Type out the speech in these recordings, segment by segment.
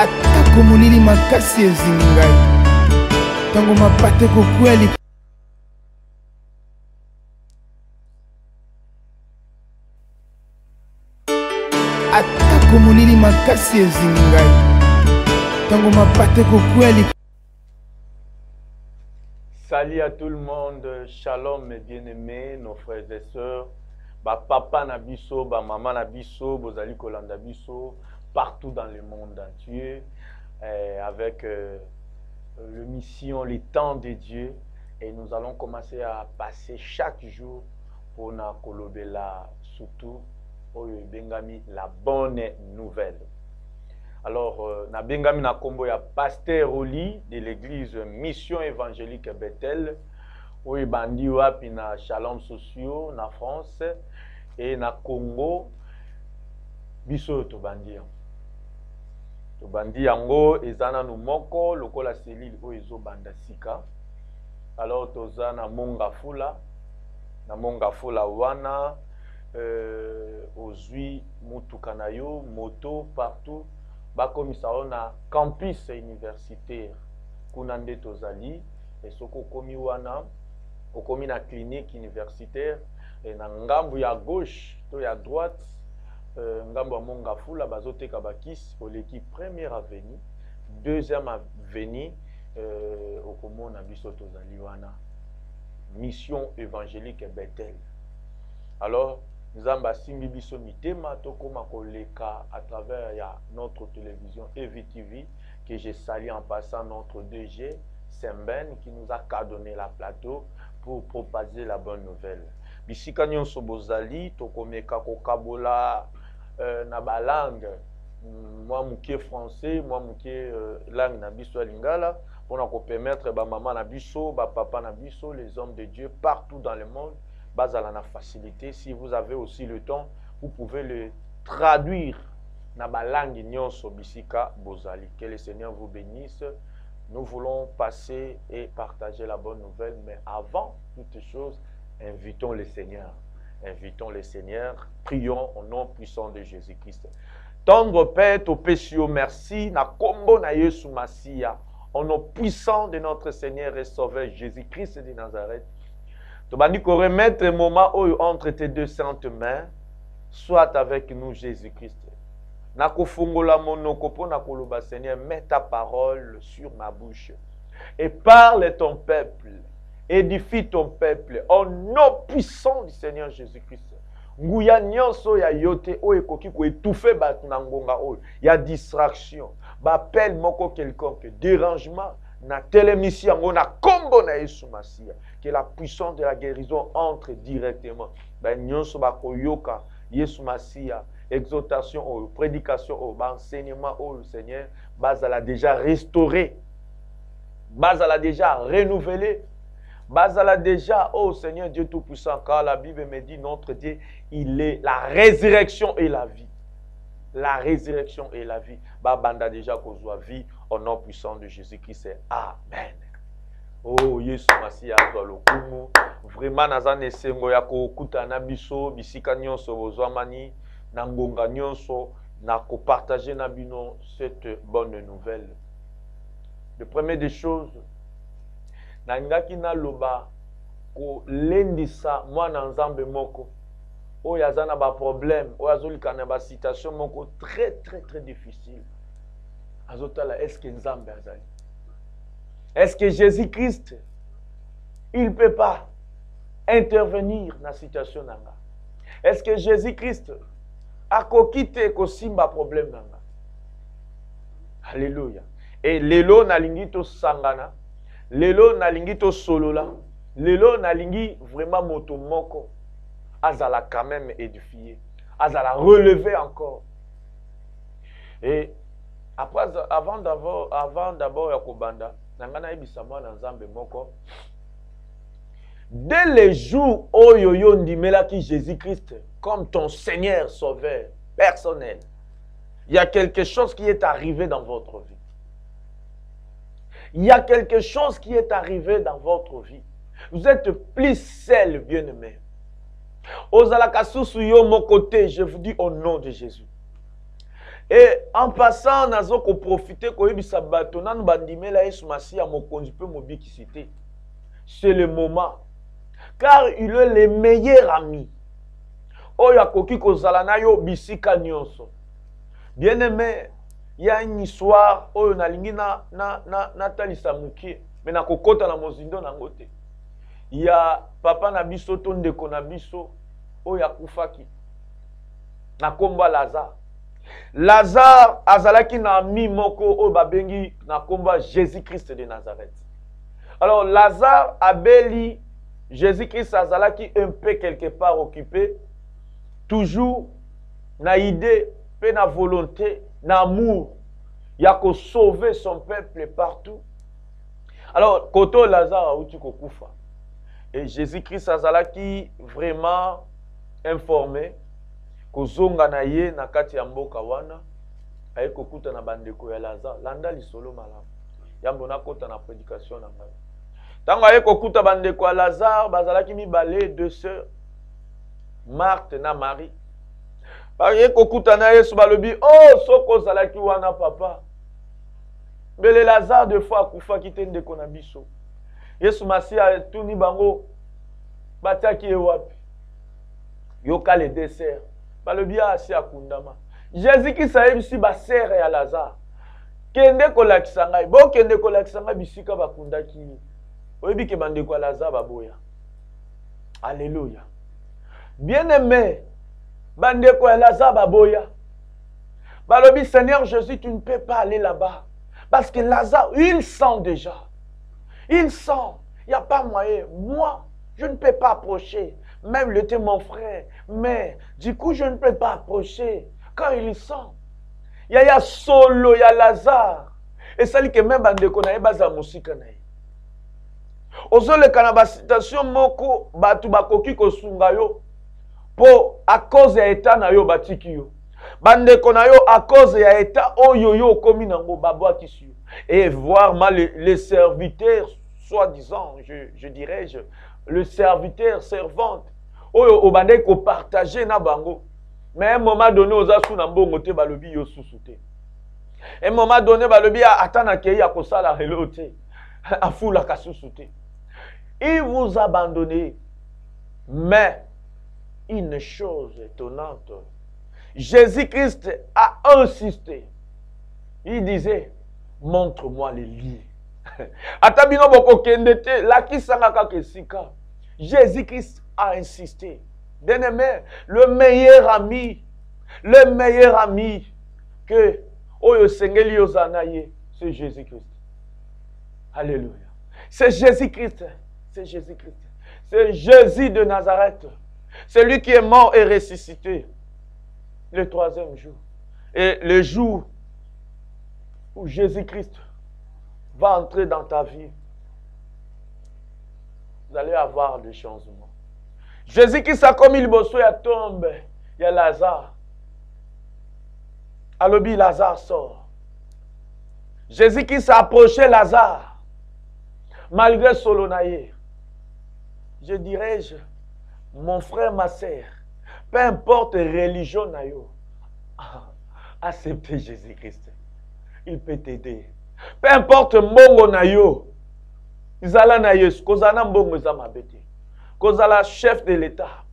atako molili makasi ezingi ngai ntango mapate kokweli atako molili makasi ezingi ngai ntango mapate kokweli. Salut à tout le monde, shalom mes bien-aimés, nos frères et sœurs, papa nabiso, maman nabiso, bozali kolanda biso, partout dans le monde entier, avec l'émission Les Temps de Dieu, et nous allons commencer à passer chaque jour pour na kolobela surtout oyo bengami la bonne nouvelle. Alors, na bengami na kombo ya Pasteur Oli de l'église Mission Évangélique Bethel, oyo bandi wapi na Shalom Sociaux na France et na Congo, biso to bandi yango. To bandi yango ezana no moko lokola selile oyo ezo banda sika. Alors toza na Mongafula wana ozwi mutuka na yo moto partout. Bakomisa na campus universitaire kuna nde tozali esoko komi wana okomi na clinique universitaire na ngambu ya gauche to ya droite ngambu ya Mongafula bazoteka bakisi oleki première avenue deuxième avenue okomona biso tozali wana Mission Évangélique Bethel. Alors Nzamba simbi biso mitema tokoma koleka à travers notre télévision EVTV que je salue en passant notre DG Semben qui nous a cadonné la plateau pour propager la bonne nouvelle. Bisika nyonso bozali tokomeka kokabola na balangue moi mukie français moi mukie langue na biso lingala pour na ko permettre ba maman na biso ba papa na biso les hommes de Dieu partout dans le monde bazala na facilité. Si vous avez aussi le temps, vous pouvez le traduire na balangi nyonso bisika bozali. Que le Seigneur vous bénisse. Nous voulons passer et partager la bonne nouvelle, mais avant toute chose, invitons le Seigneur. Invitons le Seigneur. Prions au nom puissant de Jésus-Christ. Tendre Père, au péché, merci. Na kombo na Yesu Masia. Au nom puissant de notre Seigneur et Sauveur Jésus-Christ de Nazareth. Tu vas nous remettre un moment entre tes deux saintes mains, soit avec nous Jésus-Christ. Nakofungola monoko po nakoloba Seigneur, mets ta parole sur ma bouche et parle ton peuple, édifie ton peuple au nom puissant du Seigneur Jésus-Christ. Nguya nyonso ya yote o ekoki ko étouffer bat na ngonga o ya distraction, bapel moko quelconque dérangement. Na télémission on a combo na Yesu Masia que la puissance de la guérison entre directement ben nyonso ba koyoka Yesu Masia exhortation ou prédication ou enseignement au Seigneur bazala déjà restauré bazala déjà renouvelé bazala déjà au Seigneur Dieu tout puissant car la Bible me dit notre Dieu il est la résurrection et la vie. La résurrection et la vie. Banda déjà qu'on soit vie au nom puissant de Jésus-Christ. Amen. Oh, Yesu Masia lokumu. Vraiment nazane sengo ya kokuta na biso bisika nyonso bozwamani na ngonga nyonso na ko partager na bino cette bonne nouvelle. Le premier des choses na ngaki na loba ko lendisa mwana nzambe moko. Oh, il y a un problème, oh, il y a une situation très difficile. Est-ce que est-ce que Jésus-Christ, il ne peut pas intervenir dans la situation? Est-ce que Jésus-Christ a quitté un problème? Alléluia. Et lelo nalingi to sangana, lelo nalingi to solola, lelo nalingi vraiment moto moko. Azala quand même édifié, Azala relevé encore. Et après, avant d'abord Yakobanda, Nangana Ebisama Nanzambe Moko, dès les jours où Yoyo Ndimelaki Jésus-Christ comme ton Seigneur Sauveur personnel, il y a quelque chose qui est arrivé dans votre vie. Il y a quelque chose qui est arrivé dans votre vie. Vous êtes plus seul, bien-aimé. Ozalaka susu yo mon côté, je vous dis au nom de Jésus. Et en passant, nous avons profité de bateau, nous bandimela Yesu Masia mokonzi pe mobikisité. C'est le moment. Car il est le meilleur ami. Oya koki kozala na yo bisika nyonso. Bien aimé, il y a une histoire oyo nalingi na talisa mukie, mais na kokota na mozindo na ngote. Il y a papa na biso to ndeko na biso oya kufaki. Na komba Lazare. Lazare azalaki na ami moko oyo babengi na komba Jésus-Christ de Nazareth. Alors Lazare abeli Jésus-Christ azalaki un peu quelque part occupé, toujours na idée, pe na volonté, na amour, ya ko sauver son peuple partout. Alors koto Lazare a outi kokufa. Et Jésus-Christ azalaki vraiment informé kozonga na ye na kati ya mboka wana aye kokuta na bandeko ya Lazare landa lisolo malamu yambo na kota na prédication na ngai tango aye kokuta bandeko ya Lazare bazalaki mibale deux sœurs Marthe na Marie aye kokuta na Yesu balobi oh soko zalaki wana papa bele Lazare de fois akufa kite ndeko na biso Yesu Masia tuni bango bataki e wapi yoka le dessert balobi asi akundama Jésus qui sayebi si ba sœur ya Lazare kende kolakisa ngai bo kende kolakisa ngai bisika bakundaki oyebi ke bandeko ya Lazare baboya. Alléluia. Bien aimé bandeko ya Lazare baboya balobi Seigneur Jésus tu ne peux pas aller là-bas parce que Lazare il sent déjà. Il sent, il n'y a pas moyen. Moi, je ne peux pas approcher. Même il était mon frère. Mais, du coup, je ne peux pas approcher. Quand il sent. Il y a solo, il y a Lazare. Et ça dit que même bandeko na baza musika na. Ozo le kanaba citation moko batu bakoki kosunga yo po à cause ya état na yo batiki yo. Bandeko na yo à cause ya état oyo yo komi nango babwa kisu. Et voir mal les serviteurs, soi-disant, je dirais, le serviteur, servante, au bandé ko partager na bango. Mais à un moment donné, aux asu na mbongo te balobi yo susute. À un moment donné, balobi atana kei akosala relote, afula kasusute. Il vous abandonne. Mais une chose étonnante, Jésus-Christ a insisté. Il disait, montre-moi les lits. Atabino boko kendete, la ki sangaka kesika. Jésus-Christ a insisté. Bien-aimé, le meilleur ami que Oyo Sengeli Ozanaye, c'est Jésus-Christ. Alléluia. C'est Jésus-Christ. C'est Jésus-Christ. C'est Jésus de Nazareth. C'est lui qui est mort et ressuscité le troisième jour. Et le jour où Jésus-Christ va entrer dans ta vie, vous allez avoir des changements. Jésus-Christ a comme il bosse, il tombe, il y a Lazare. Alobi, Lazare sort. Jésus-Christ a approché Lazare, malgré Solonaye. Je dirais, mon frère, ma sœur, peu importe religion nayo, acceptez Jésus-Christ. Il peut t'aider. Peu importe mbongo nayo, izala na Yesu, kozala mbongo za mabete. Kozala chef de l'État.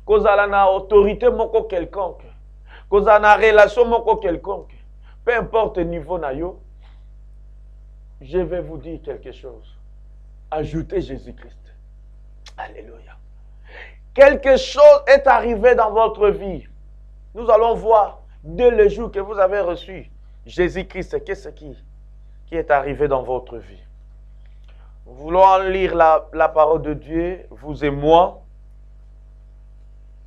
Kozala na autorité moko quelconque. Kozala na relation moko quelconque. Peu importe niveau nayo, je vais vous dire quelque chose. Ajoutez Jésus-Christ. Alléluia. Quelque chose est arrivé dans votre vie. Nous allons voir dès le jour que vous avez reçu Jésus-Christ, qu'est-ce qui est arrivé dans votre vie. Nous voulons lire la parole de Dieu, vous et moi.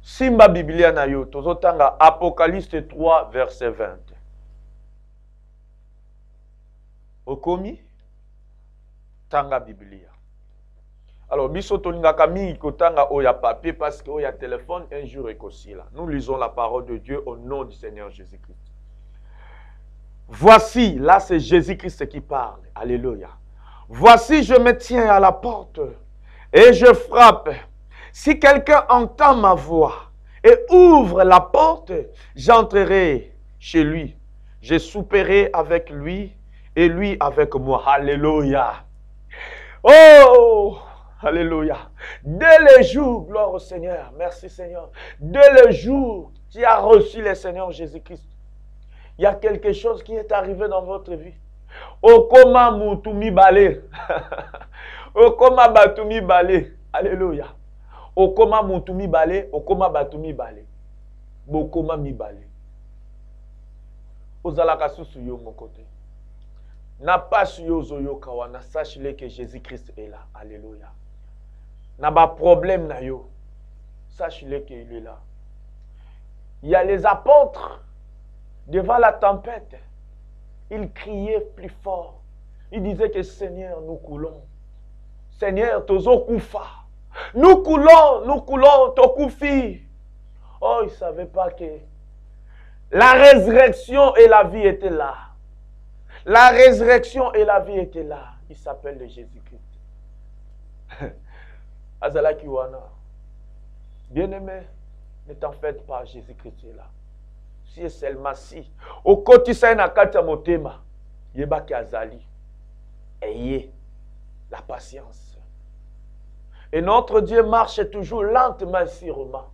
Simba Biblia na yo, tozotanga Apocalypse 3, verset 20. Okomi, tanga Biblia. Alors, biso tolingaka mingi kotanga oya papier parce que oya téléphone un jour ekosi là. Nous lisons la parole de Dieu au nom du Seigneur Jésus-Christ. Voici, là c'est Jésus-Christ qui parle. Alléluia. Voici, je me tiens à la porte et je frappe. Si quelqu'un entend ma voix et ouvre la porte, j'entrerai chez lui Je souperai avec lui et lui avec moi. Alléluia. Oh, alléluia. Dès le jour, gloire au Seigneur, merci Seigneur. Dès le jour, tu as reçu le Seigneur Jésus-Christ. Il y a quelque chose qui est arrivé dans votre vie. Okoma mutumi bale. Okoma batumi bale. Alléluia. Okoma mutumi bale, okoma batumi bale. Bokoma mi bale. Ozalaka susu yo mon côté. Na pas yo zoyo kawana, sache-le que Jésus-Christ est là. Alléluia. Na ba problème na yo. Sache-le qu'il est là. Il y a les apôtres devant la tempête. Ils criaient plus fort. Ils disaient que Seigneur, nous coulons. Seigneur, tozo koufa. Nous coulons, tokoufi. Oh, ils ne savaient pas que la résurrection et la vie étaient là. La résurrection et la vie étaient là. Il s'appelle le Jésus-Christ. Azala Kiwana. Bien-aimé, ne t'en faites pas, Jésus-Christ est là. Si et seulement si. Au quotidien, na kata motema, yeba ki azali. Ayez la patience. Et notre Dieu marche toujours lentement et sûrement.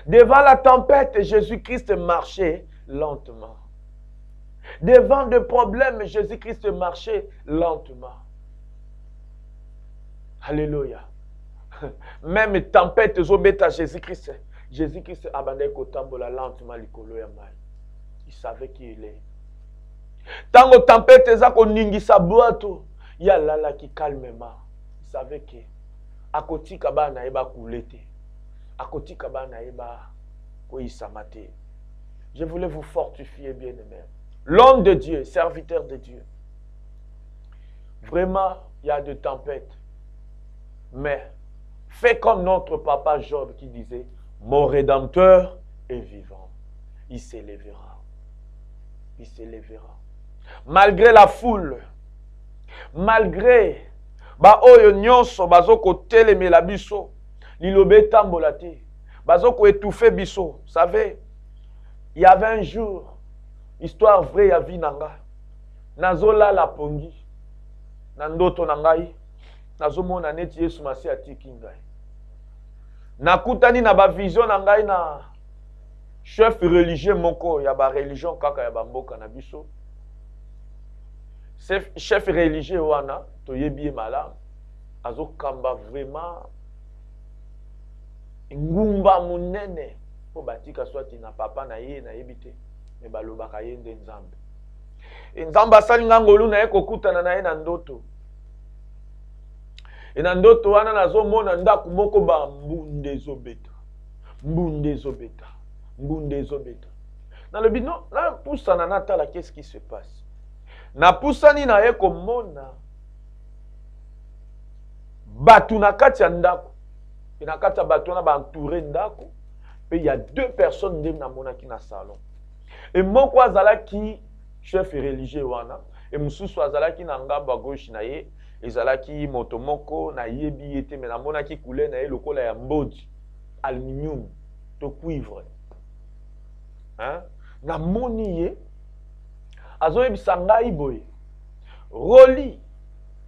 Devant la tempête, Jésus-Christ marchait lentement. Devant des problèmes, Jésus-Christ marchait lentement. Alléluia. Même tempête, zobeta Jésus-Christ. Jésus-Christ abandonne kotambola lentement likolo ya mai. Il savait qui il est. Tango tempête ezako ningisa boato, ya lala ki calmement. Il savait que akotika bana eba kulete. Akotika bana eba ko isamate. Je voulais vous fortifier, bien-aimés. L'homme de Dieu, serviteur de Dieu. Vraiment, il y a des tempêtes. Mais fais comme notre papa Job qui disait, mon Rédempteur est vivant. Il s'élèvera. Il s'élèvera. Malgré la foule, malgré ba oyo nyonso bazoko telemela biso, lilobe tambola te, bazoko étouffer biso. Vous savez, il y avait un jour, histoire vraie ya vie nanga, nazola la pongi, nandoto nangai, nazomona neti Yesu masi atiki ngai. Nakutani na ba vision nangai na chef religieux moko ya ba religion kaka ya bamboka na biso. Chef religieux wana toyebi malamu azokamba vraiment ngumba munene po batika swati na papa na ye na yebite me balobaka ye nde nzambe. Nzambe asali ngangolu na ye kokutana na ye na ndoto. Et na ndoto wana nazomona ndaku moko ba mbunde zobeta. Mbunde zobeta. Mbunde zobeta. Na le bino na pusana na tala qu'est-ce qui se passe? Na pusani na ye komona batu na kati ya ndako. Et na kati ya batu na ba entouré ndako. Et il y a deux personnes nde na mona ki na salon. Et moko azalaki chef religieux wana. Et mususu azalaki na ngamba gauche na ye. Ezalaki motomoko na yebi ete me na mona ki couleur na ye lokola ya mbodi. Aluminium. To cuivre. Hein? Na moni ye. Azo yebisa ngai boye. Roli.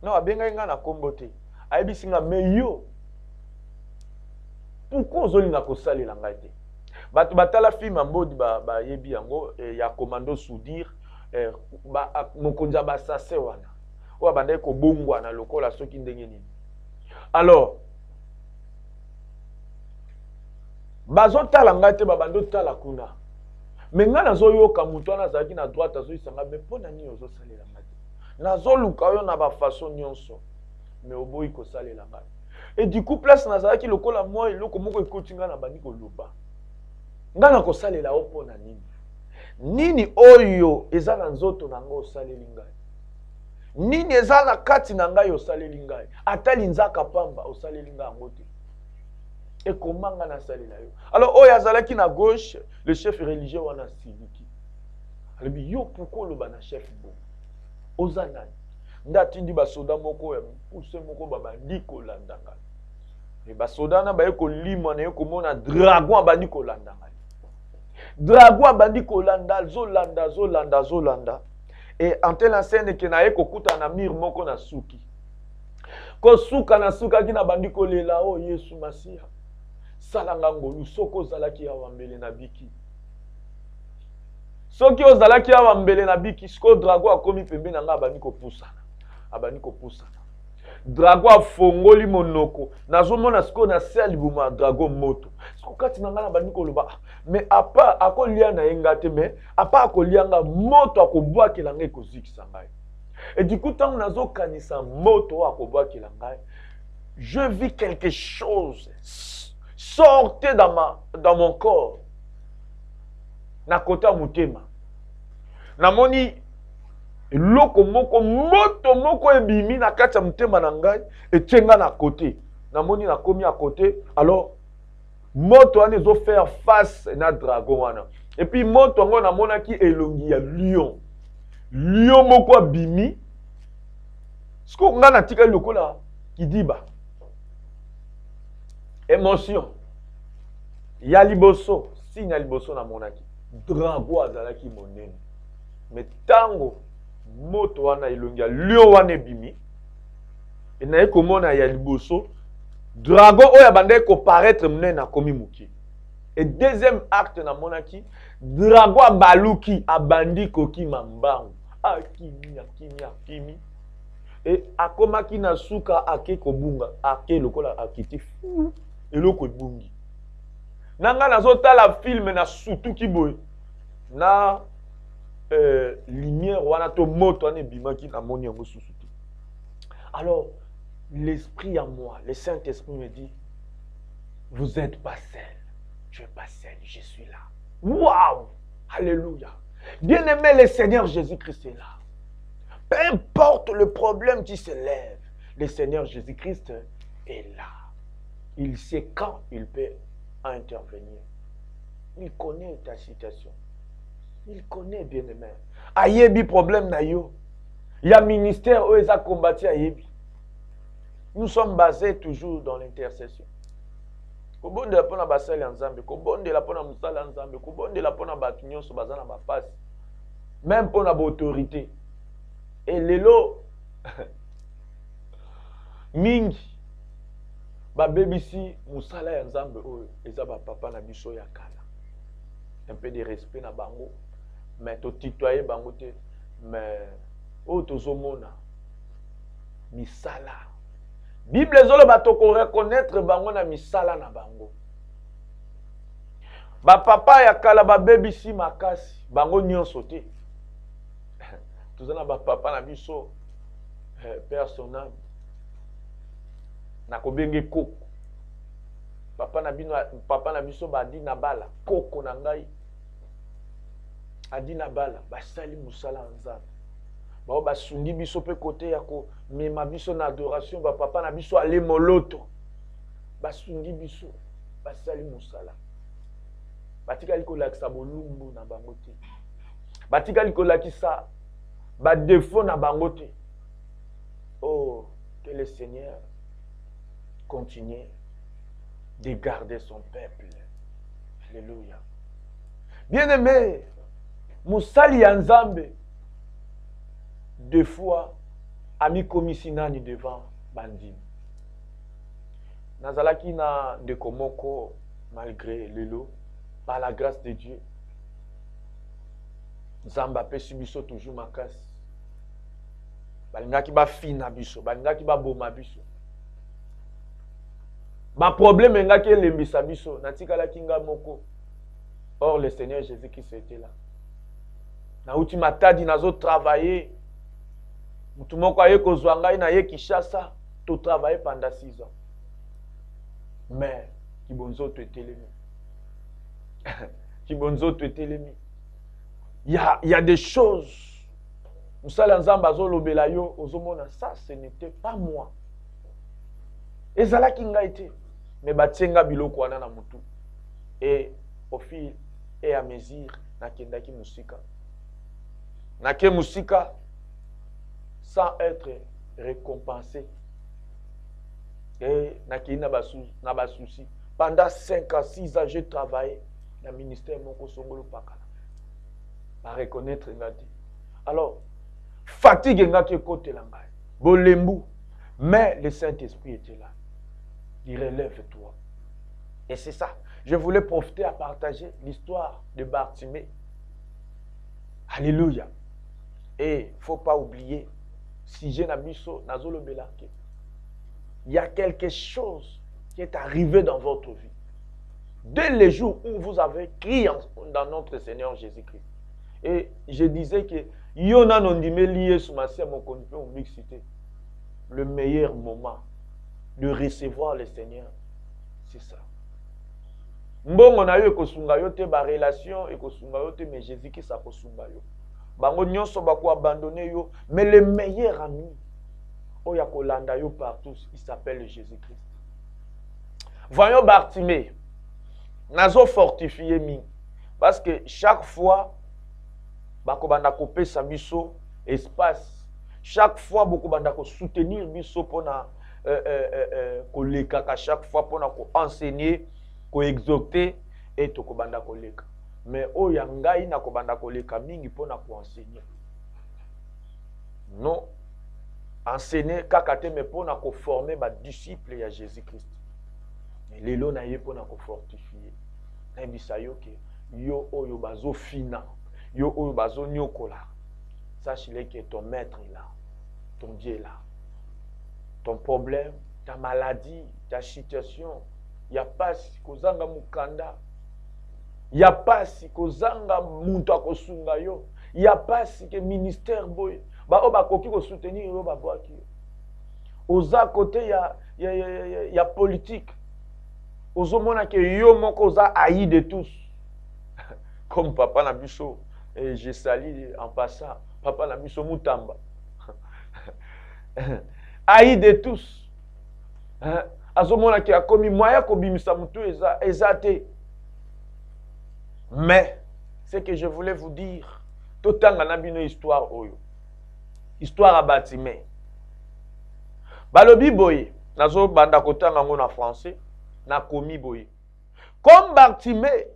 Non, abenga nga na kombo te. Ayebisi nga me yo. Pourquoi ozolinga kosalela ngai te? Batu batala film mbodi ba yebi yango ya commando soudire mokonza ba sase wana. Oya banda ko bongwa na lokola soki ndenge nini. Alors bazotala ngai te babando tala kuna. Mais nga nazoyoka mutu wana azalaki na droite azoyisanga me mpo na nini ozosalela ngai te. Nazoluka yo na bafaso nyonso. Mais oboyi kosalela ngai. Et du coup place nazalaki lokola moi eloko moko ekoti nga na bandi koloba. Nga na kosalela o mpo na nini. Nini oyo eza na nzoto na ngo osaleli ngai. Nini eza na kati na ngai osaleli ngai. Atali nzaka pamba osaleli ngai yango te. Et comment nga nasalela yo. Alors oyo azalaki na gauche, le chef religieux wana siliki. Alobi yo pourquoi loba na chef bo. Oza nani. Ndatindi basoda moko ya pousse moko babandi kolanda ngai. Et basoda na baye kolima na yo komona dragon abandi kolanda ngai. Drago abandi kolanda, zolanda. Et en telle scène que na ye kokuta na mir moko na suki. Ko suka na suka ki na bandi kolela o Yesu Masia. Salanga ngolu soko zalaki ya wambele na biki. Soki ozalaki ya wambele na biki, sko Drago akomi pembe na nga abandi kopusana. Abandi kopusana. Drago afongoli monoko. Nazomona siko na sel buma Drago moto. Siko kati na nga na bandi koloba. Mais apa akolia na engate mais apa akolianga moto akobwakela ngai kozikisa ngai. Et du coup tant nazo kanisa moto akobwakela ngai, je vis quelque chose sortait dans mon corps. Na kota mutema. Namoni loko moko moto moko ebimi na kati ya mutema na ngai etenga na côté. Namoni na komi à côté. Alors moto wana ezo faire face na dragon wana. Et puis moto ngo na monaki elongi ya lion. Lion moko abimi. Siko nga na tika lokola kidiba. Émotion. Ya liboso, signe ya liboso na monaki. Dragon azalaki monene. Mais tango moto wana elongi ya lion wana ebimi. Et na ekomona ya liboso Dragon oya bande ko paraître mne na komi muki. Et deuxième acte na monaki, Dragon abaluki abandi koki mambangu. Akimi. Et akomaki na suka ake kobunga, ake lokola akiti fu eloko ebungi. Nanga nazota la film na sutuki boy. Na lumière wana to moto ane bimaki na moni yango susuti. Alors l'esprit en moi, le Saint-Esprit me dit, vous n'êtes pas seul, tu n'es pas seul, je suis là. Waouh! Alléluia! Bien-aimé, le Seigneur Jésus-Christ est là. Peu importe le problème qui se lève, le Seigneur Jésus-Christ est là. Il sait quand il peut intervenir. Il connaît ta situation. Il connaît, bien-aimé. Ayebi problème na yo. Il y a ministère où ils ont combattu Ayebi. Nous sommes basés toujours dans l'intercession. Kobonde la pona basali nzambe, kobonde la pona musala nzambe, kobonde la pona batunyo so bazana ba face. Même pona ba autorité. Et lelo mingi ba bebisi musala ya nzambe oyo eza ba papa na biso ya kala. Un peu de respect na bango, mais to titoyer bango te, mais o tozomona misala. Bible zolo batoko reconnaître bango na misala na bango. Ba papa ya kala ba bebisi makasi bango nyonso te. Tuzana ba papa na biso personnel. Na kobenge koko. Papa na biso badi na bala koko na ngai. Adi na bala basali musala nzambe. Bao basundi biso pe côté ya ko mema biso na adoration ba papa na biso ale moloto. Basundi biso basali musala. Batika liko lakisa bolumbu na bango te. Batika liko lakisa ba défaut na bango te. Oh, que le Seigneur continue de garder son peuple. Alléluia. Bien-aimé, musali ya nzambe deux fois ami komisinani devant bandine. Nazalaki na de komoko malgré lelo par la grâce de Dieu. Nzamba pesi biso toujours makasi. Balingaki ba fina biso, balingaki ba boma biso. Ba problème ngaki elembisa biso, natikala kinga moko. Or le Seigneur Jésus-Christ était là. Na uti matadi nazo travailler. Mutu moko aye kozwa ngai na ye Kinshasa, to travailler pendant 6 ans. Mais kibonzo to etelemi. Kibonzo to etelemi. Il y a des choses. Musala nzamba zo lobela yo ozomona ça ce n'était pas moi. Ezala kinga été mais batsenga biloko wana na mutu. Et au fil et à mesure nakendaki musika. Nake musika sans être récompensé. Et na ba souci. Pendant 5 à 6 ans, j'ai travaillé. le ministère moko songolo pakala. Ba reconnaître ngati. Alors, fatigue ngaki côté la ngai. Bolembu. Mais le Saint-Esprit était là. Il relève-toi. Et c'est ça. Je voulais profiter à partager l'histoire de Bartimée. Alléluia. Et il ne faut pas oublier, si j'ai Nabiso, Nazolo Belake, il y a quelque chose qui est arrivé dans votre vie. Dès le jour où vous avez crié dans notre Seigneur Jésus-Christ. Et je disais que Yona Nondime lié sous ma sœur, mon mixité. Le meilleur moment de recevoir le Seigneur, c'est ça. Mbongo na yo ekosunga yo te ba relation ekosunga yo te mais Jésus qui sa kosunga yo. Bango nyonso ba ko abandonner yo, mais le meilleur ami oya kolanda yo partout, il s'appelle Jésus-Christ. Voyons Bartimée. Nazo fortifié mi parce que chaque fois bako banda ko pesa biso espace, chaque fois beaucoup banda ko soutenir biso pona koleka ka chaque fois pona ko enseigner ko exhorter et to ko banda koleka. Mais oya ngai na ko banda koleka mingi pona ko enseigner. Non, enseigner kaka te mais pona ko former ba disciples ya Jésus-Christ. Mais lelo na ye pona ko fortifier. Na bisa yo ke yo oyo bazo fina, yo oyo bazo nyokola. Sache-le que ton maître est là, ton Dieu est là. Ton problème, ta maladie, ta situation, il n'y a pas si kozanga mukanda, il n'y a pas si kozanga muntu akosunga yo, il n'y a pas si que ministère boy, ba oba koki ko soutenir yo ba boaki. Oza côté il y a politique. Ozomona que yo moko oza haï de tous. Comme papa na biso, et je salue en passant, papa na biso Mutamba. Haï de tous. Azomona ki a commis moyen ko bimisa mutu ezate. Mais ce que je voulais vous dire, totanga na bino histoire oyo. Histoire à Bartimée. Balobi boye, nazo banda kotanga ngo na français, na komi boye. Comme Bartimée,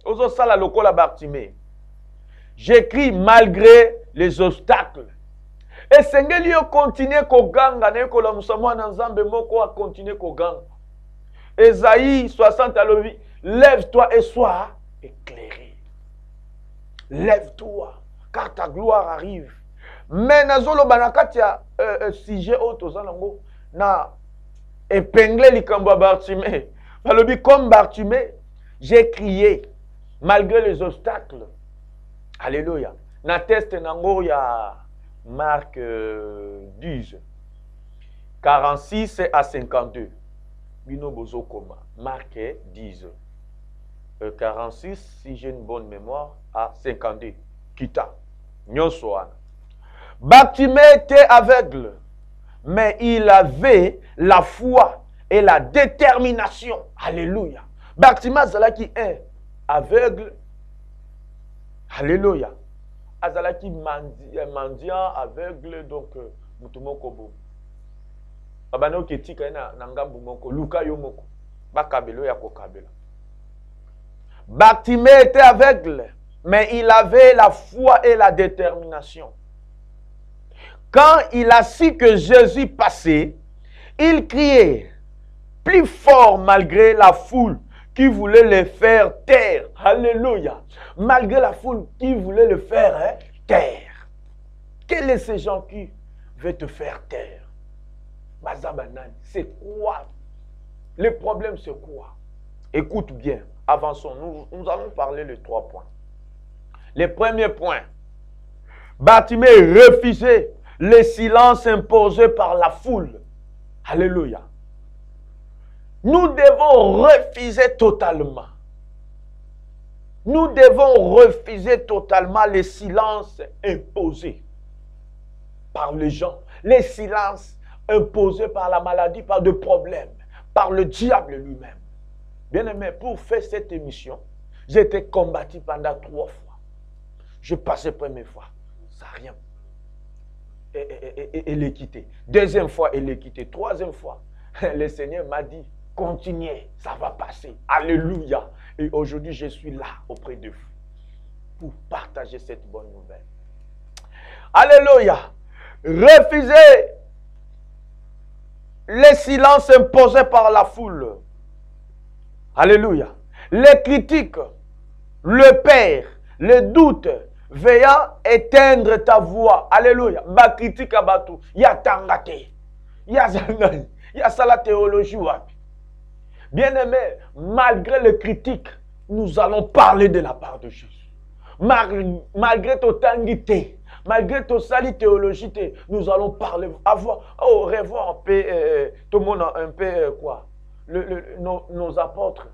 ozo sala lokola Bartimée. J'écris malgré les obstacles. Et sengeli yo continue koganga na ekola musamo na nzambe moko a continue koganga. Esaïe 60 alobi, lève-toi et sois éclairé. Lève-toi car ta gloire arrive. Mais nazolo banakati ya sujet auto zanango na épinglé likambo Bartimée. Alobi comme Bartimée, j'ai crié malgré les obstacles. Alléluia. Na test nango ya Marc 10, 46 à 52. Bino bozo koma. Marc 10, 46, si j'ai une bonne mémoire, à 52. Kita. Nyosoana. Bartimée était aveugle, mais il avait la foi et la détermination. Alléluia. Bartimée zalaki est aveugle. Alléluia. Azalaki mendiant aveugle donc mutumoko bo. Babano ketika na ngambu moko luka yo moko bakabelo ya kokabela. Bartimée était aveugle, mais il avait la foi et la détermination. Quand il a su que Jésus passait, il criait plus fort malgré la foule qui voulait le faire taire. Alléluia. Malgré la foule qui voulait le faire taire. Quels sont ces gens qui veulent te faire taire? C'est quoi? Le problème, c'est quoi? Écoute bien. Avançons. Nous allons parler de 3 points. Le premier point. Bartimée refusait le silence imposé par la foule. Alléluia. Nous devons refuser totalement. Nous devons refuser totalement les silences imposés par les gens. Les silences imposés par la maladie, par des problèmes, par le diable lui-même. Bien aimé, pour faire cette émission, j'ai été combattu pendant 3 fois. Je passais première fois, ça n'a rien. Et l'ai quitté. Deuxième fois, il l'ai quitté. Troisième fois, le Seigneur m'a dit, Continuez, ça va passer. Alléluia. Et aujourd'hui, je suis là auprès de vous pour partager cette bonne nouvelle. Alléluia. Refusez les silences imposés par la foule. Alléluia. Les critiques, le père, les doutes, veillant éteindre ta voix. Alléluia. Ma critique à Batou. Ya tangate. Ya zanai. Ya sala théologie wapi. Bien-aimés, malgré les critiques, nous allons parler de la part de Jésus. Malgré ton tangité, malgré ton sali théologie, nous allons parler, revoir un peu, tout le monde un peu quoi, nos apôtres.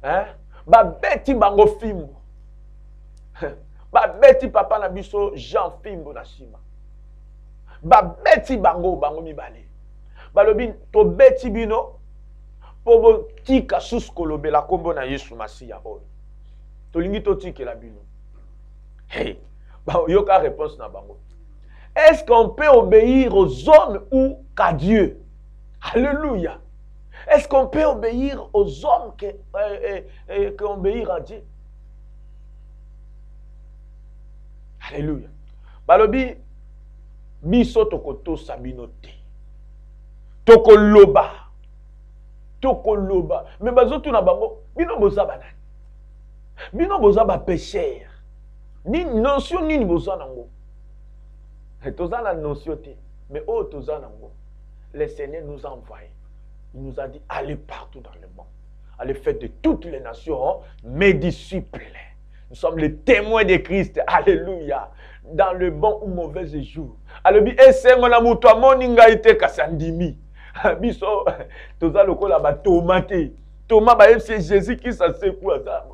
Hein? Ba beti bango fimbo. Ba beti papa na biso Jean fimbo na sima. Ba beti bango mibale. Ba lobi to beti bino po tika sus kolobela kombo na Yesu Masiya oyo. To lingi to tikela bino. Hey, ba yoka réponse na bango. Est-ce qu'on peut obéir aux hommes ou qu'à Dieu? Alléluia. Est-ce qu'on peut obéir aux hommes qu'obéir à Dieu? Alléluia. Balobi, biso tokoto sabinote. Tokoloba. Tokoloba. Mais bazotu na bango, bino boza banani. Bino boza ba pécheur. Ni notion ni boza nango. Toza na notion te. Mais oh toza nango. Le Seigneur nous a envoyé. Il nous a dit, allez partout dans le monde. Allez faire de toutes les nations mes disciples. Nous sommes les témoins de Christ. Alléluia. Dans le bon ou mauvais jour. Alléluia. Et c'est mon amour, toi, mon ingaïté, kassandimi. Biso, toza lokola ba tomate. Thomas, c'est Jésus qui s'en sait quoi ça.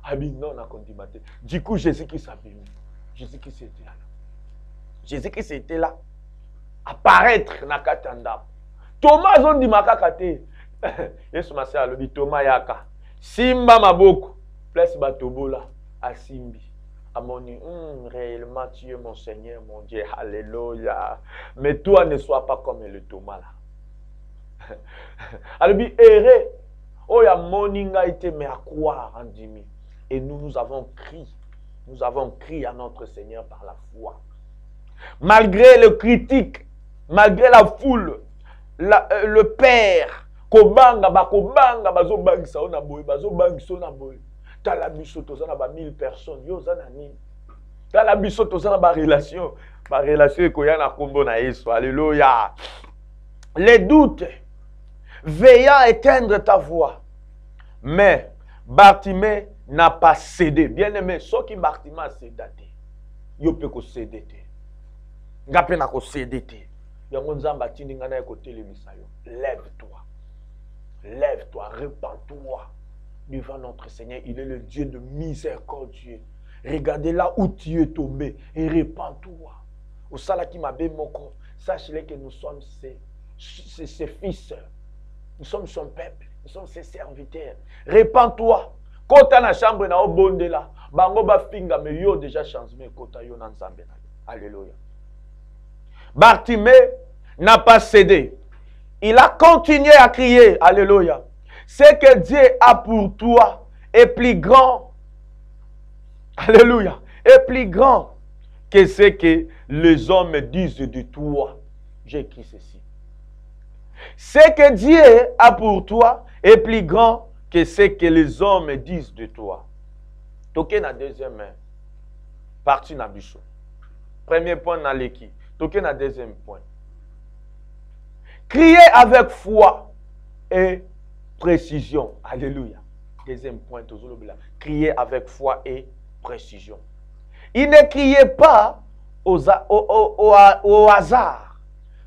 Abi non, na condimate. Du coup, Jésus qui s'abîme. Jésus qui s'était là. Jésus qui s'était là. Apparaître na katanda. Thomas on dit makakate. Yesu Masiya alobi Thomas yaka. Simba maboko. Place batobola. Asimbi. Amoni, réellement tu es mon Seigneur, mon Dieu. Alléluia. Mais toi ne sois pas comme le Thomas là. Alobi erré. Oh ya moninga été mais à croire en Dimi. Et nous avons crié. Nous avons crié à notre Seigneur par la foi. Malgré les critiques, malgré la foule, le père, kobanga, bazo bangisa ona boy, bazo bangisa ona boy. Tala biso tozana ba 1000 personnes, yo zana nini. Tala biso tozana ba relation ekoya na kombo na Yesu. Alléluia. Les doutes veillant à éteindre ta voix. Mais Bartimée n'a pas cédé. Bien-aimé, ce qui Bartimée a cédé, yo peut ko cédé. Ngape na ko cédé. Lève-toi. Lève-toi, répands-toi devant notre Seigneur. Il est le Dieu de miséricorde. Regardez là où tu es tombé et répands-toi. Au salaki mabe moko, sache-le que nous sommes ses fils. Nous sommes son peuple. Nous sommes ses serviteurs. Répands-toi. Kota na chambre na obonde là. Bango ba finga me yo déjà changement kota yo na nzambe na. Alléluia. Bartimée n'a pas cédé. Il a continué à crier. Alléluia. Ce que Dieu a pour toi est plus grand. Alléluia. Est plus grand que ce que les hommes disent de toi. J'ai écrit ceci. Ce que Dieu a pour toi est plus grand que ce que les hommes disent de toi. Toké na deuxième partie na biso. Premier point na leki. Toké na deuxième point. Criez avec foi et précision. Alléluia. Deuxième point. Criez avec foi et précision. Il ne criait pas au hasard.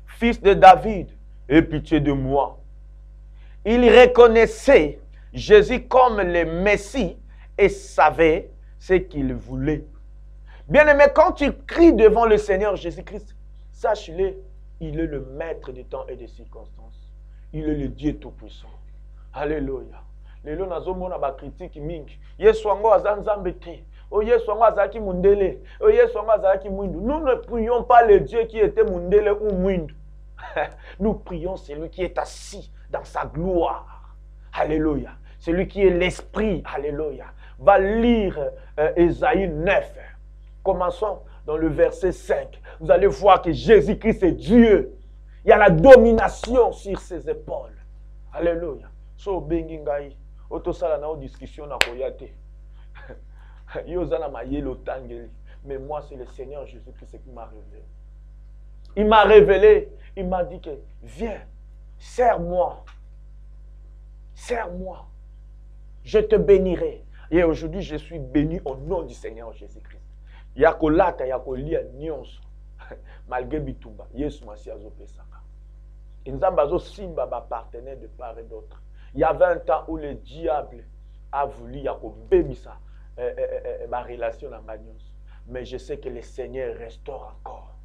Fils de David, aie pitié de moi. Il reconnaissait Jésus comme le Messie et savait ce qu'il voulait. Bien-aimé, quand tu cries devant le Seigneur Jésus-Christ, sache-le, il est le maître des temps et des circonstances. Il est le Dieu Tout-Puissant. Alléluia. Lelo nazomona ba critique mingi. Yesu wango azanzambe te. O Yesu wango azaki mundele. O Yesu wango azaki mwindu. Nous ne prions pas le Dieu qui était mundele ou mwindu. Nous prions celui qui est assis dans sa gloire. Alléluia. Celui qui est l'Esprit. Alléluia. Va lire Ésaïe 9. Commençons dans le verset 5. Vous allez voir que Jésus-Christ est Dieu. Il y a la domination sur ses épaules. Alléluia. So bengi ngai. Oto sala na discussion na koyate. Yozana mayelo tangeli. Mais moi, c'est le Seigneur Jésus-Christ qui m'a révélé. Il m'a révélé. Il m'a dit que viens, sers-moi. Sers-moi. Je te bénirai. Et aujourd'hui, je suis béni au nom du Seigneur Jésus-Christ. Yakolata, yakolia nyonso. Malgré bitumba, Yesu Masi azopesaka. Nzambazo simba ba partenaire de part et d'autre. Il y avait un temps où le diable a voulu yakobebisa ma relation na nyonso. Mais je sais que le Seigneur restaure encore.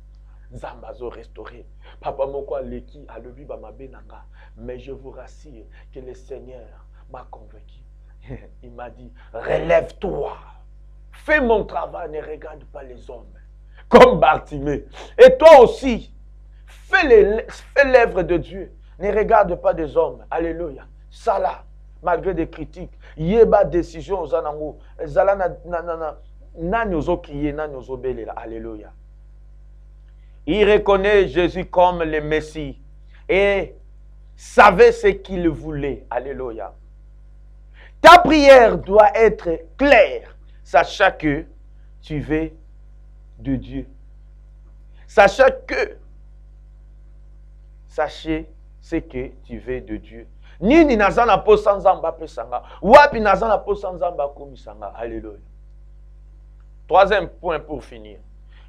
Zambazo restauré. Papa moko leki alobi ba mabenanga. Mais je vous rassure que le Seigneur m'a convaincu. Il m'a dit, relève-toi. Fais mon travail, ne regarde pas les hommes. Comme Bartimée. Et toi aussi, fais l'œuvre de Dieu. Ne regarde pas des hommes. Alléluia. Ça là, malgré des critiques, yeba décision aux anango. Zala na nyozo crier, na nyozo belela. Alléluia. Il reconnaît Jésus comme le Messie et savait ce qu'il voulait. Alléluia. Ta prière doit être claire, sachant que tu veux de Dieu. Sachez ce que tu veux de Dieu. Nini nazana po sanzamba pesanga. Wapi nazana po sanzamba komisanga. Alléluia. Troisième point pour finir.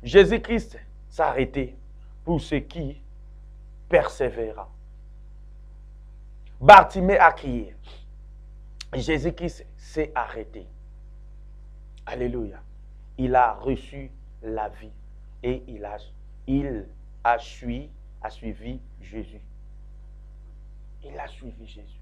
Jésus-Christ s'est arrêté pour ceux qui persévèrent. Bartimée a crié. Jésus-Christ s'est arrêté. Alléluia. Il a reçu la vie et il a suivi Jésus. Il a suivi Jésus.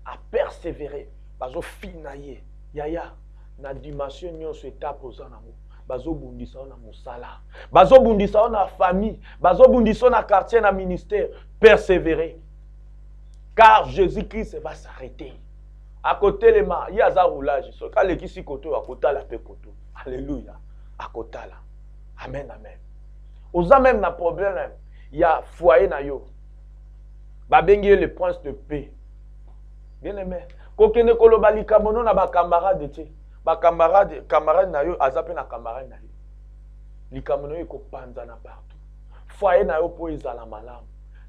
A persévéré. Bazo finaye. Yaya. Na dimension nyonso étape ozanango. Bazo bundisa na musala. Bazo bundisa na famille. Bazo bundisa na quartier na ministère. Persévérer. Car Jésus-Christ va s'arrêter. À côté les mains, il y a un roulage. Quand les qui koto, à côté la paix koto. Alléluia. À côté là. Amen, amen. Aux même na problème, il y a foyer na yo. Babengi le prince de paix. Bien aimé. Kokene kolobali kamono na ba camarade te. Ba camarade na yo azape na camarade na yo. Li kamono eko panza na partout. Foyer na yo po izala malamu.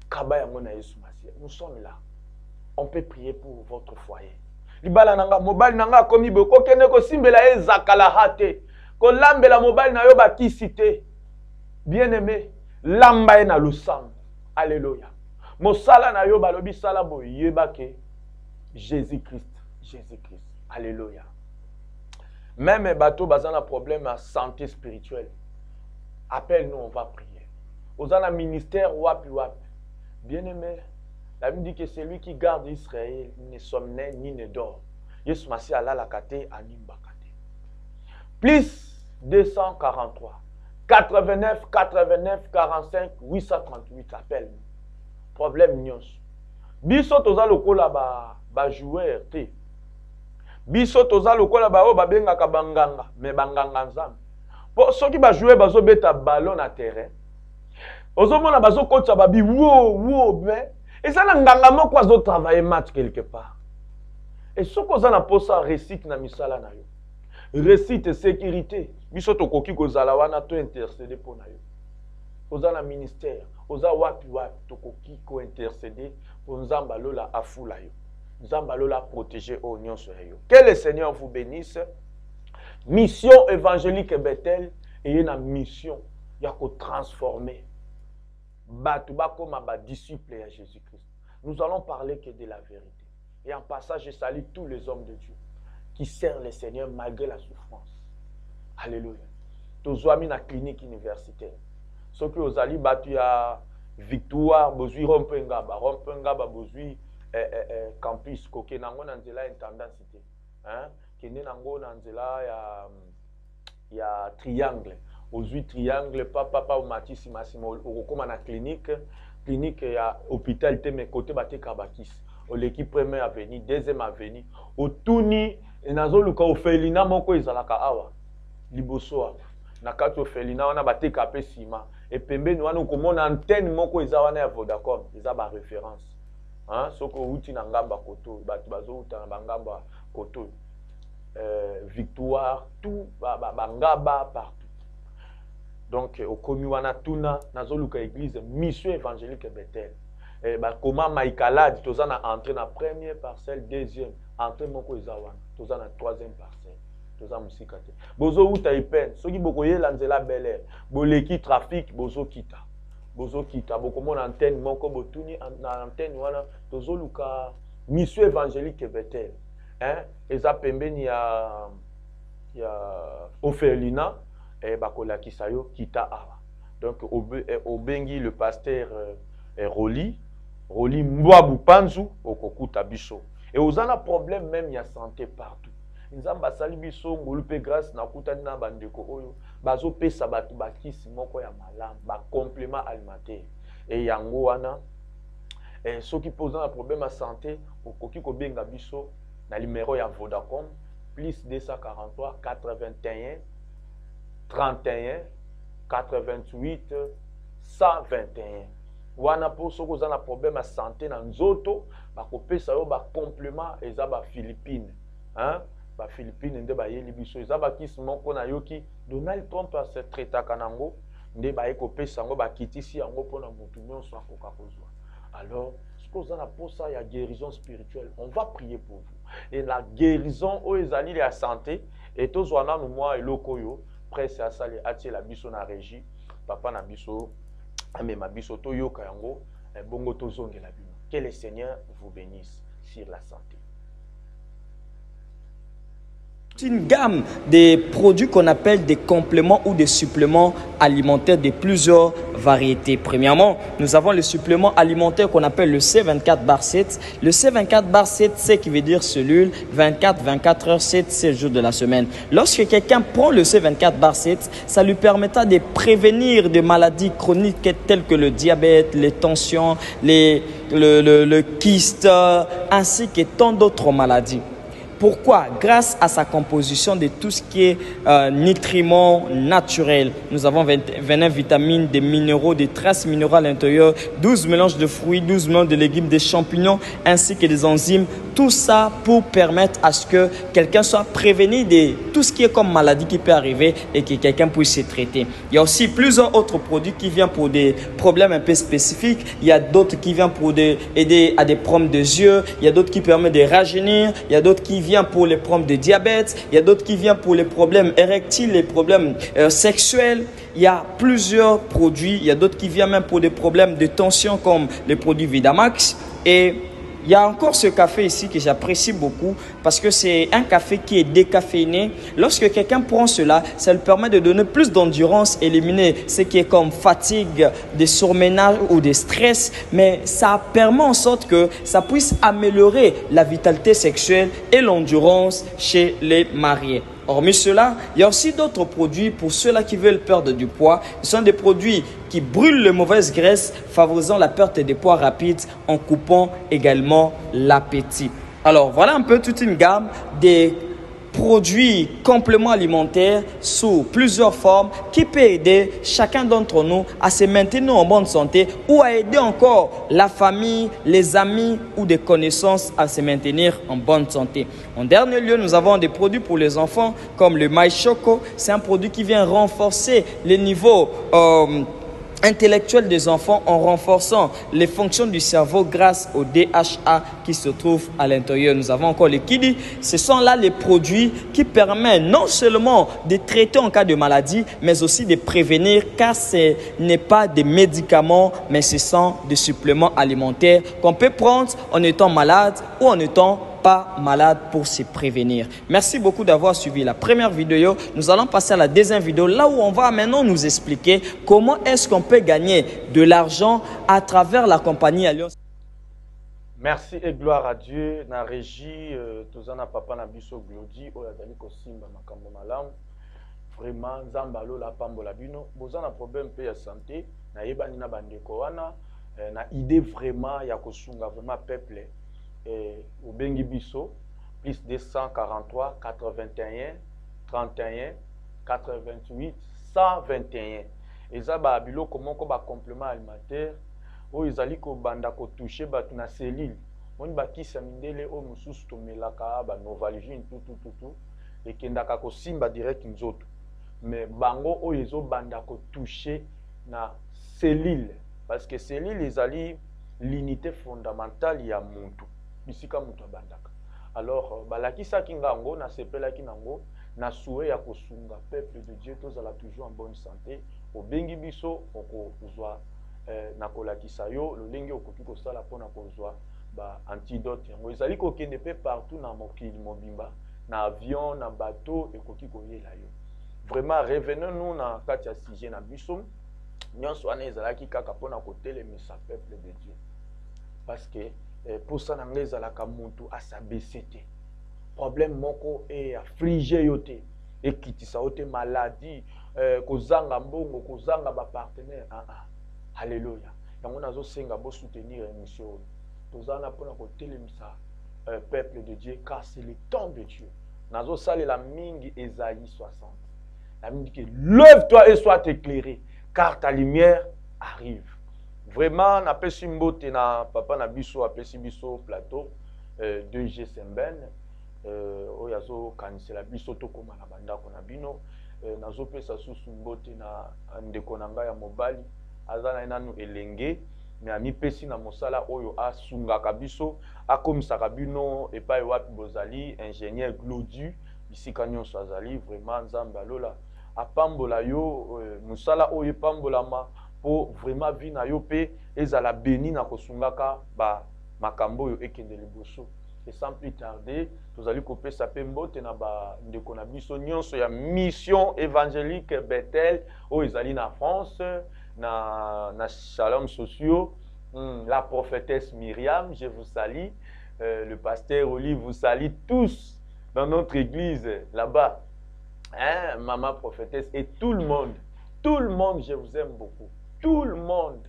Kaba yango na Yesu Masiya. Nous sommes là. On peut prier pour votre foyer. Libala nanga mobile nanga komi boko kene ko simbela ezakala hate. Ko lambela mobile na yo ba kisite. Bien-aimé, lamba na lusam. Alléluia. Mosala na yo balobi sala bo yebake Jésus-Christ. Jésus-Christ. Alléluia. Même bateau bazana problème à santé spirituelle. Appelle-nous, on va prier. Ozana ministère wapi wapi. Bien-aimé, la Bible dit que c'est lui qui garde Israël, ne sommeille ni ne dort. Yesu Masi ala la kate animba kate. Plus 243 89 89 45 838 appelle. Problème nyons. Biso toza lokola ba joueur te. Biso toza lokola ba o ba benga ka banganga, mais banganga nzambe. Po soki ba joueur bazo beta ballon na terrain. Ozomona bazo kotsa babi wo mais et ça na nganga moko azo travailler match quelque part. Et ce qu'on a posa récite na misala na yo. Récite sécurité. Biso to koki kozala wana to intercéder pour na yo. Oza na ministère, oza wapi to koki ko intercéder pour Nzamba lola afula yo. Nzamba lola protéger au nyonso yo. Que le Seigneur vous bénisse. Mission évangélique Bethel et une mission ya ko transformer Batouba comme ma disciple à Jésus-Christ. Nous allons parler que de la vérité. Et en passant, je salue tous les hommes de Dieu qui servent le Seigneur malgré la souffrance. Alléluia. Tous amis dans la clinique universitaire. Ceux qui ont allé battu à Victoire, Bozui Rompengaba, Bozui campus, Koke Nango Nanzela intendant cité. Kene Nango Nanzela ya triangle. ozwi triangle papa omatisi masima okokoma na clinique ya hôpital te mais côté bateka bakisi oleki première avenue deuxième avenue otuni nazoluka ofelina moko ezalaka awa liboso awa na kati ofelina wana bateka pe sima et pembeni wana okomona antenne moko eza wana ya Vodacom eza ba référence hein soko outi na ngamba koto bato bazouta na bangamba koto Victoire tout bangaba partout donc okomi wana tuna nazoluka église mission évangélique Bethel comment maikaladi toza na entrée na première parcelle deuxième entrée moko eza wana toza na troisième parcelle toza musika te bozo uta ipen soki bokoyela nzela Bel Air boleki trafic bozo kita bokomona antenne moko botuni na antenne wana tozoluka mission évangélique Bethel hein eza pembeni ya Ofelina bakolakisa yo kita awa donc obengi le pasteur Roli Mbwabu Panzu okokuta biso et ozana problème même ya santé partout nzamba sali biso ngolupe grâce na kutani na bandeko oyo bazo pesa batu bakisi moko ya malamu ba complément alimentaire et yango wana soki posa na problème ya santé okoki kobenga biso na numéro ya Vodacom plus 243 81 31 88 121 wana po soko za na problème ya santé na nzoto bakopesa yo ba complément eza ba Philippines hein ba Philippines nde bayeli biso eza bakisi moko na yoki Donald Trump a se traitaka nango nde baye kopesa yango bakitisi yango mpona motu nyonso akoka kozwa alors soko za na posa ya guérison spirituelle on va prier pour vous et la guérison oyo ezali la santé et tozwa nanu mwa eloko oyo presse asali atie la biso na régie papa na biso amema biso toyoka yango bongo tozongela bino que le Seigneur vous bénisse sur la santé. C'est une gamme de produits qu'on appelle des compléments ou des suppléments alimentaires de plusieurs variétés. Premièrement, nous avons le supplément alimentaire qu'on appelle le C24/7. Le C24/7, c'est qui veut dire cellule 24 heures, 7 jours de la semaine. Lorsque quelqu'un prend le C24/7, ça lui permettra de prévenir des maladies chroniques telles que le diabète, les tensions, le kyste, ainsi que tant d'autres maladies. Pourquoi? Grâce à sa composition de tout ce qui est nutriments naturels. Nous avons 29 vitamines, des minéraux, des traces minérales à l'intérieur, 12 mélanges de fruits, 12 mélanges de légumes, des champignons, ainsi que des enzymes. Tout ça pour permettre à ce que quelqu'un soit prévenu de tout ce qui est comme maladie qui peut arriver et que quelqu'un puisse se traiter. Il y a aussi plusieurs autres produits qui viennent pour des problèmes un peu spécifiques. Il y a d'autres qui viennent pour aider à des problèmes de yeux. Il y a d'autres qui permettent de rajeunir. Il y a d'autres qui viennent pour les problèmes de diabète. Il y a d'autres qui viennent pour les problèmes érectiles, les problèmes sexuels. Il y a plusieurs produits. Il y a d'autres qui viennent même pour des problèmes de tension comme les produits Vidamax. Et il y a encore ce café ici que j'apprécie beaucoup parce que c'est un café qui est décaféiné. Lorsque quelqu'un prend cela, ça lui permet de donner plus d'endurance, éliminer ce qui est comme fatigue, des surménages ou des stress. Mais ça permet en sorte que ça puisse améliorer la vitalité sexuelle et l'endurance chez les mariés. Hormis cela, il y a aussi d'autres produits pour ceux-là qui veulent perdre du poids. Ce sont des produits qui brûlent les mauvaises graisses, favorisant la perte de poids rapide en coupant également l'appétit. Alors, voilà un peu toute une gamme des produits compléments alimentaires sous plusieurs formes qui peut aider chacun d'entre nous à se maintenir en bonne santé ou à aider encore la famille, les amis ou des connaissances à se maintenir en bonne santé. En dernier lieu, nous avons des produits pour les enfants comme le My Choco. C'est un produit qui vient renforcer les niveaux intellectuels des enfants en renforçant les fonctions du cerveau grâce au DHA qui se trouve à l'intérieur. Nous avons encore les Kiddy. Ce sont là les produits qui permettent non seulement de traiter en cas de maladie, mais aussi de prévenir car ce n'est pas des médicaments, mais ce sont des suppléments alimentaires qu'on peut prendre en étant malade ou en étant pas malade pour se prévenir. Merci beaucoup d'avoir suivi la première vidéo. Nous allons passer à la deuxième vidéo, là où on va maintenant nous expliquer comment est-ce qu'on peut gagner de l'argent à travers la compagnie Alliance. Merci et gloire à Dieu. Na régie, tozana papa na biso Glody, oyazali kosimba makambo malamu. vraiment nzambe alola pambola bino boza na problème pe ya santé na yebani na bandeko wana na idée vraiment ya kosunga vraiment peuple obengi biso plus 243 81 31 88 121 eza ba biloko moko ba complément alimentaire oyo ezali kobanda kotouche bato na cellule moni bakisa mindele oyo mosusu tomelaka ba Novalgine tutututu ekendaka kosimba direct nzoto mais bango oyo ezobanda kotouche na cellule parce que cellule ezali l'unité fondamentale ya muntu bisika mutu abandaka alors balakisaki ngango nasepelaki nango na souhait ya kosunga peuple de Dieu tozala toujours en bonne santé obengi biso okozwa na kolakisa yo lolenge okoki kosala mpona kozwa ba antidote yango ezali kokende pe partout na mokili mobimba na avion na bateau ekoki koyela yo vraiment revenons nous na kati ya sujet na biso nyonso wana ezalaki kaka mpona kotelemisa peuple de Dieu parce que posa na ngai ezalaka mutu asabese te problème moko afflige yo te ekitisa yo te maladie kozanga mbongo kozanga bapartenaire Alléluia. Yango nazosenga bo soutenir émission oyo tozana mpona kotelemisa peuple de Dieu car c'est le temps de Dieu nazosalela mingi Esaïe 60 la Bible dit que lève-toi et sois éclairé car ta lumière arrive. Vraiment napesi mbote na papa na biso apesi biso plateau 2G Semben oyo azokanisela biso tokoma na bandako na bino nazopesa susu mbote na ndeko na ngai ya mobali azana nanu elenge mais amipesi na mosala oyo asungaka biso akomisaka bino epai wapi bozali ingénieur Glodu bisika nyonso azali vraiment nzambe alola apambola yo mosala oyo epambolama po vraiment vi na yo pe ezala béni na kosungaka ba makambo oyo ekende liboso et sans plus tarder tozali kopesa pe mbote na ba ndeko na biso nyonso ya mission évangélique Bethel oyo ezali na France na Shalom sociaux la prophétesse Myriam je vous salue le pasteur Olive vous salue tous dans notre église là-bas hein, maman prophétesse et tout le monde je vous aime beaucoup tout le monde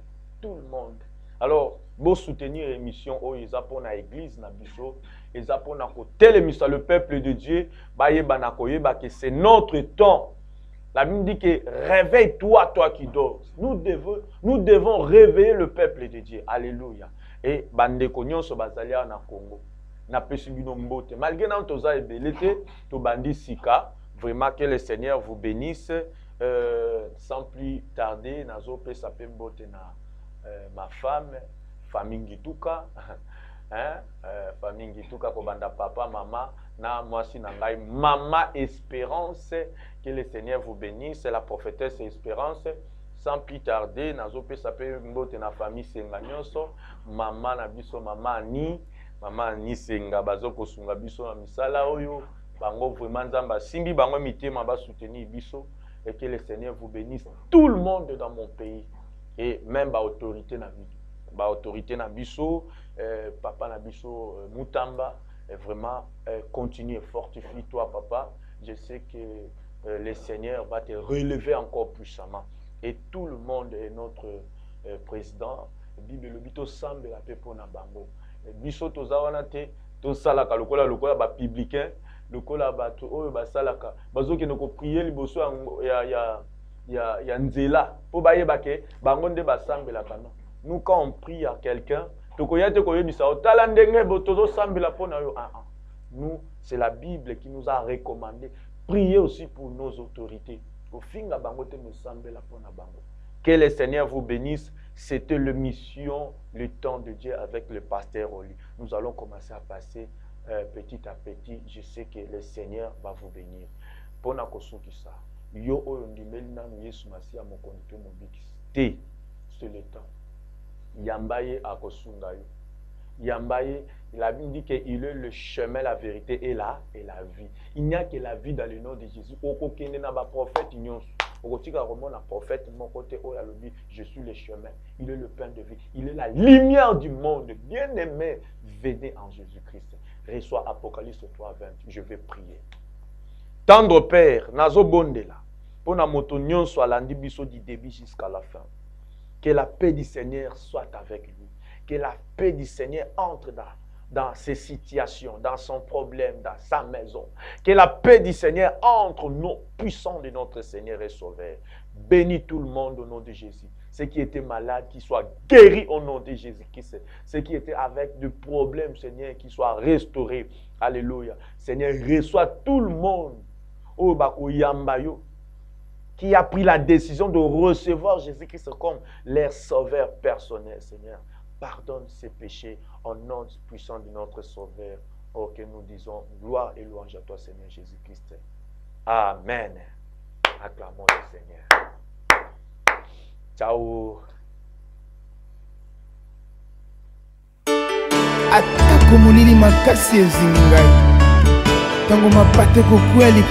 alors beau soutenir l'émission oyo eza pona église na biso eza pona kotelemisa le peuple de Dieu bayeba na koyeba que c'est notre temps. La Bible dit que réveille-toi, toi qui dors. Nous devons réveiller le peuple de Dieu. Alléluia. Et bandeko nyonso bazalia na Congo. Na pesi bino mbote. Malgré na toza ebelete, to bandi sika, vraiment que le Seigneur vous bénisse. Sans plus tarder, nazo pesa pe mbote na ma femme, famille Ngituka. Hein? Famille Ngituka ko banda papa, maman, na mwasi na ngai, Maman Espérance. Que le Seigneur vous bénisse, c'est la prophétesse Espérance. Sans plus tarder, nazo pe sape mbote na famille senga nyonso, maman na biso maman Ani senga bazo kosunga biso na misala oyo, bango vraiment nzamba simbi bango mitema ba soutenir biso et que le Seigneur vous bénisse tout le monde dans mon pays et même ba autorité na biso, papa na biso Mutamba et vraiment continue fortifie toi papa, je sais que le Seigneur va te relever encore puissamment. Et tout le monde est notre président. Bible le bito semble la pepo na bango. Biso tozawana te to salaka lokola ba publicain, lokola bato oyo ba salaka. Bazoki noko prier liboso ya nzela. Po bayeba ke bango nde ba sambela bano. Nous quand on prie à quelqu'un, tokoya te koyebisa otala ndenge botozo sambela pona yo Nous, c'est la Bible qui nous a recommandé. Priez aussi pour nos autorités. Que le Seigneur vous bénisse. C'était la mission, le temps de Dieu avec le pasteur Oli. Nous allons commencer à passer petit à petit. Je sais que le Seigneur va vous bénir. Pona kosukisa. Yo oyondimeli nanu Yesu Masia mokonito mobikisi. Te, c'est le temps. Yambaye akosunga yo. Yambaye, la Bible dit qu'il est le chemin, la vérité et la vie. Il n'y a que la vie dans le nom de Jésus. Prophète, prophète, mon côté, je suis le chemin. Il est le pain de vie. Il est la lumière du monde. Bien-aimé, venez en Jésus-Christ. Reçois Apocalypse 3:20. Je vais prier. Tendre Père, Nazo Bondela. Pour na moto nyonso alandi biso du début jusqu'à la fin. Que la paix du Seigneur soit avec lui. Que la paix du Seigneur entre dans ses situations, dans son problème, dans sa maison. Que la paix du Seigneur entre nous, puissants de notre Seigneur et Sauveur. Bénis tout le monde au nom de Jésus. Ceux qui étaient malades, qui soient guéris au nom de Jésus-Christ. Ceux qui étaient avec des problèmes, Seigneur, qui soient restaurés. Alléluia. Seigneur, reçois tout le monde. Oh, bako yambayo, qui a pris la décision de recevoir Jésus-Christ comme leur sauveur personnel, Seigneur. Pardonne ses péchés au nom puissant de notre Sauveur. Oh, que nous disons gloire et louange à toi, Seigneur Jésus-Christ. Amen. Acclamons le Seigneur. Ciao. Atako molili makasi ezingai. Tango mapate kokweli.